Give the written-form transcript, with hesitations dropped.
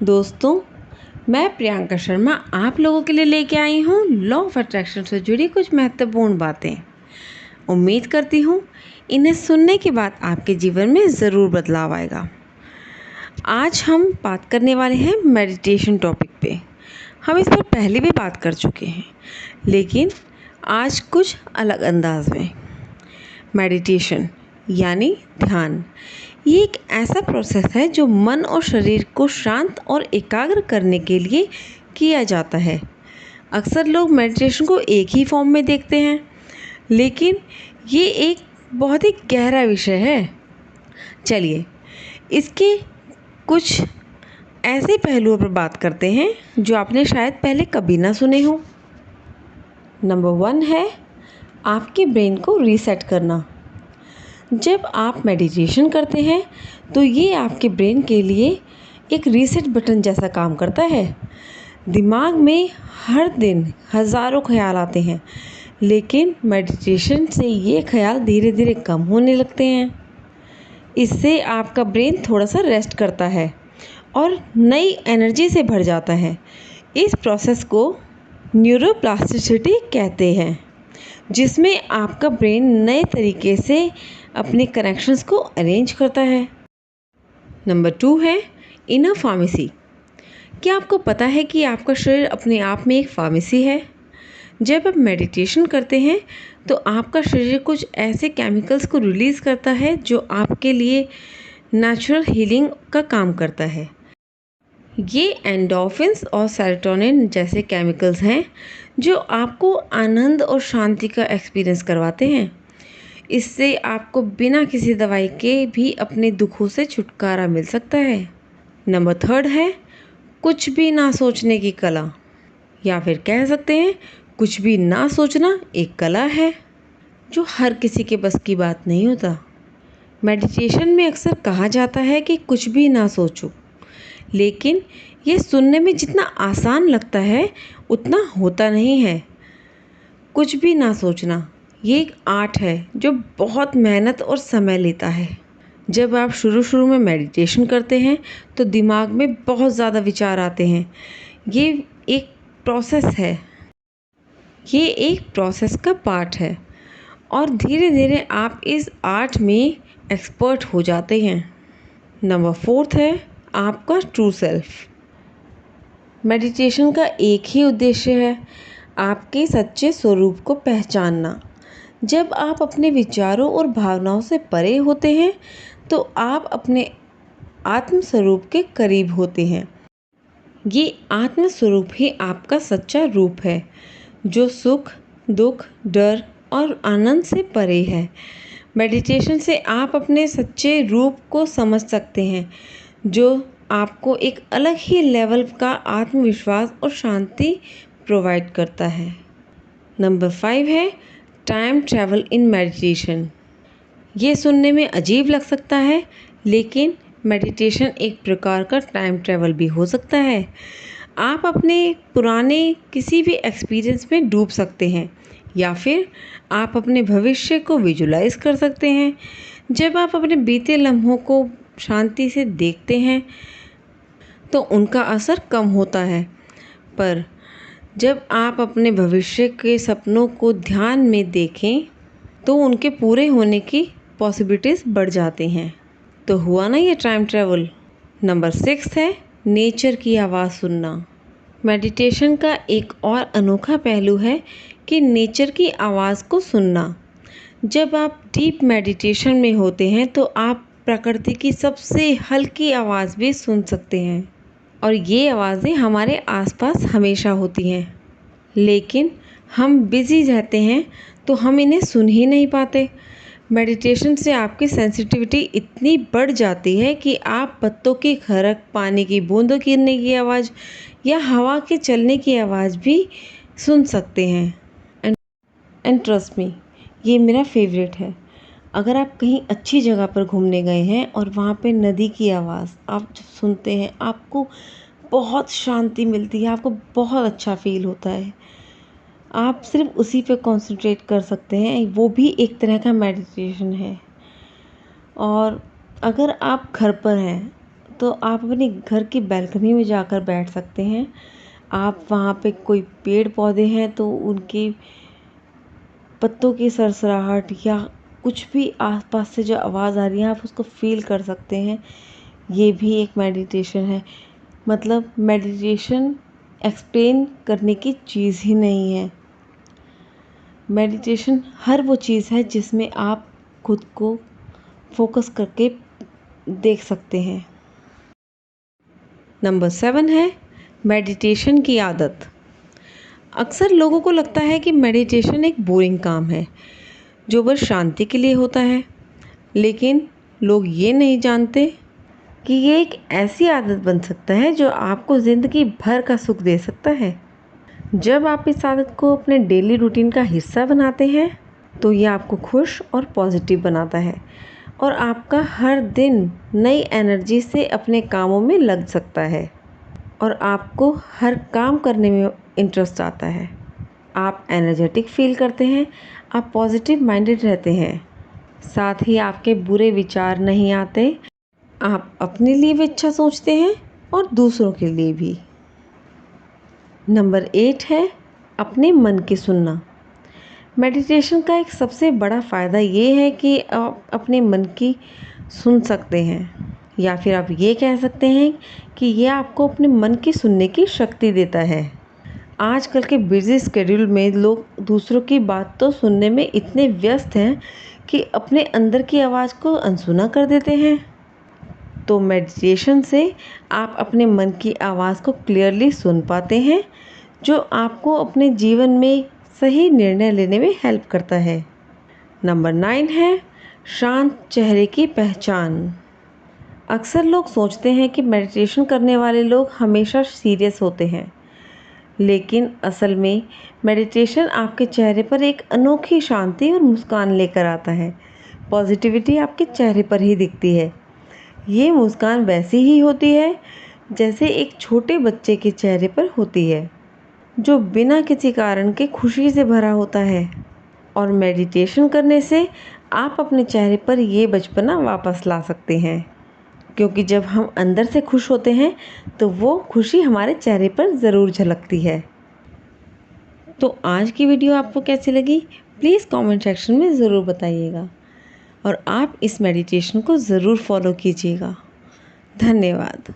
दोस्तों, मैं प्रियंका शर्मा आप लोगों के लिए लेके आई हूँ लॉ ऑफ अट्रैक्शन से जुड़ी कुछ महत्वपूर्ण बातें। उम्मीद करती हूँ इन्हें सुनने के बाद आपके जीवन में ज़रूर बदलाव आएगा। आज हम बात करने वाले हैं मेडिटेशन टॉपिक पे। हम इस पर पहले भी बात कर चुके हैं, लेकिन आज कुछ अलग अंदाज में। मेडिटेशन यानी ध्यान, ये एक ऐसा प्रोसेस है जो मन और शरीर को शांत और एकाग्र करने के लिए किया जाता है। अक्सर लोग मेडिटेशन को एक ही फॉर्म में देखते हैं, लेकिन ये एक बहुत ही गहरा विषय है। चलिए इसके कुछ ऐसे पहलुओं पर बात करते हैं जो आपने शायद पहले कभी ना सुने हो। नंबर 1 है आपके ब्रेन को रीसेट करना। जब आप मेडिटेशन करते हैं तो ये आपके ब्रेन के लिए एक रीसेट बटन जैसा काम करता है। दिमाग में हर दिन हज़ारों ख्याल आते हैं, लेकिन मेडिटेशन से ये ख्याल धीरे धीरे कम होने लगते हैं। इससे आपका ब्रेन थोड़ा सा रेस्ट करता है और नई एनर्जी से भर जाता है। इस प्रोसेस को न्यूरोप्लास्टिसिटी कहते हैं, जिसमें आपका ब्रेन नए तरीके से अपने कनेक्शंस को अरेंज करता है। नंबर 2 है इनर फार्मेसी। क्या आपको पता है कि आपका शरीर अपने आप में एक फार्मेसी है? जब आप मेडिटेशन करते हैं तो आपका शरीर कुछ ऐसे केमिकल्स को रिलीज़ करता है जो आपके लिए नेचुरल हीलिंग का काम करता है। ये एंडोर्फिन्स और सेरोटोनिन जैसे केमिकल्स हैं जो आपको आनंद और शांति का एक्सपीरियंस करवाते हैं। इससे आपको बिना किसी दवाई के भी अपने दुखों से छुटकारा मिल सकता है। नंबर 3 है कुछ भी ना सोचने की कला, या फिर कह सकते हैं कुछ भी ना सोचना एक कला है जो हर किसी के बस की बात नहीं होता। मेडिटेशन में अक्सर कहा जाता है कि कुछ भी ना सोचो, लेकिन ये सुनने में जितना आसान लगता है उतना होता नहीं है। कुछ भी ना सोचना ये एक आर्ट है जो बहुत मेहनत और समय लेता है। जब आप शुरू में मेडिटेशन करते हैं तो दिमाग में बहुत ज़्यादा विचार आते हैं। ये एक प्रोसेस है, ये एक प्रोसेस का पार्ट है और धीरे धीरे आप इस आर्ट में एक्सपर्ट हो जाते हैं। नंबर 4 है आपका ट्रू सेल्फ। मेडिटेशन का एक ही उद्देश्य है, आपके सच्चे स्वरूप को पहचानना। जब आप अपने विचारों और भावनाओं से परे होते हैं तो आप अपने आत्म स्वरूप के करीब होते हैं। ये आत्म स्वरूप ही आपका सच्चा रूप है, जो सुख, दुख, डर और आनंद से परे है। मेडिटेशन से आप अपने सच्चे रूप को समझ सकते हैं, जो आपको एक अलग ही लेवल का आत्मविश्वास और शांति प्रोवाइड करता है। नंबर 5 है टाइम ट्रैवल इन मेडिटेशन। ये सुनने में अजीब लग सकता है, लेकिन मेडिटेशन एक प्रकार का टाइम ट्रैवल भी हो सकता है। आप अपने पुराने किसी भी एक्सपीरियंस में डूब सकते हैं, या फिर आप अपने भविष्य को विजुलाइज कर सकते हैं। जब आप अपने बीते लम्हों को शांति से देखते हैं तो उनका असर कम होता है, पर जब आप अपने भविष्य के सपनों को ध्यान में देखें तो उनके पूरे होने की पॉसिबिलिटीज़ बढ़ जाती हैं। तो हुआ ना ये टाइम ट्रैवल। नंबर 6 है नेचर की आवाज़ सुनना। मेडिटेशन का एक और अनोखा पहलू है कि नेचर की आवाज़ को सुनना। जब आप डीप मेडिटेशन में होते हैं तो आप प्रकृति की सबसे हल्की आवाज़ भी सुन सकते हैं, और ये आवाज़ें हमारे आसपास हमेशा होती हैं, लेकिन हम बिज़ी रहते हैं तो हम इन्हें सुन ही नहीं पाते। मेडिटेशन से आपकी सेंसिटिविटी इतनी बढ़ जाती है कि आप पत्तों की खरक, पानी की बूंदों गिरने की आवाज़ या हवा के चलने की आवाज़ भी सुन सकते हैं। एंड ट्रस्ट मी, ये मेरा फेवरेट है। अगर आप कहीं अच्छी जगह पर घूमने गए हैं और वहाँ पे नदी की आवाज़ आप जब सुनते हैं, आपको बहुत शांति मिलती है, आपको बहुत अच्छा फील होता है। आप सिर्फ उसी पे कंसंट्रेट कर सकते हैं, वो भी एक तरह का मेडिटेशन है। और अगर आप घर पर हैं तो आप अपने घर की बैल्कनी में जाकर बैठ सकते हैं। आप वहाँ पे कोई पेड़ पौधे हैं तो उनके पत्तों की सरसराहट या कुछ भी आसपास से जो आवाज़ आ रही है आप उसको फ़ील कर सकते हैं। ये भी एक मेडिटेशन है। मतलब मेडिटेशन एक्सप्लेन करने की चीज़ ही नहीं है। मेडिटेशन हर वो चीज़ है जिसमें आप खुद को फोकस करके देख सकते हैं। नंबर 7 है मेडिटेशन की आदत। अक्सर लोगों को लगता है कि मेडिटेशन एक बोरिंग काम है जो बस शांति के लिए होता है, लेकिन लोग ये नहीं जानते कि ये एक ऐसी आदत बन सकता है जो आपको ज़िंदगी भर का सुख दे सकता है। जब आप इस आदत को अपने डेली रूटीन का हिस्सा बनाते हैं तो ये आपको खुश और पॉजिटिव बनाता है और आपका हर दिन नई एनर्जी से अपने कामों में लग सकता है और आपको हर काम करने में इंटरेस्ट आता है। आप एनर्जेटिक फील करते हैं, आप पॉजिटिव माइंडेड रहते हैं, साथ ही आपके बुरे विचार नहीं आते। आप अपने लिए भी अच्छा सोचते हैं और दूसरों के लिए भी। नंबर 8 है अपने मन की सुनना। मेडिटेशन का एक सबसे बड़ा फ़ायदा ये है कि आप अपने मन की सुन सकते हैं, या फिर आप ये कह सकते हैं कि ये आपको अपने मन की सुनने की शक्ति देता है। आजकल के बिज़ी शेड्यूल में लोग दूसरों की बात तो सुनने में इतने व्यस्त हैं कि अपने अंदर की आवाज़ को अनसुना कर देते हैं। तो मेडिटेशन से आप अपने मन की आवाज़ को क्लियरली सुन पाते हैं, जो आपको अपने जीवन में सही निर्णय लेने में हेल्प करता है। नंबर 9 है शांत चेहरे की पहचान। अक्सर लोग सोचते हैं कि मेडिटेशन करने वाले लोग हमेशा सीरियस होते हैं, लेकिन असल में मेडिटेशन आपके चेहरे पर एक अनोखी शांति और मुस्कान लेकर आता है। पॉजिटिविटी आपके चेहरे पर ही दिखती है। ये मुस्कान वैसी ही होती है जैसे एक छोटे बच्चे के चेहरे पर होती है, जो बिना किसी कारण के खुशी से भरा होता है। और मेडिटेशन करने से आप अपने चेहरे पर ये बचपना वापस ला सकते हैं, क्योंकि जब हम अंदर से खुश होते हैं तो वो खुशी हमारे चेहरे पर ज़रूर झलकती है। तो आज की वीडियो आपको कैसी लगी प्लीज़ कमेंट सेक्शन में ज़रूर बताइएगा और आप इस मेडिटेशन को ज़रूर फॉलो कीजिएगा। धन्यवाद।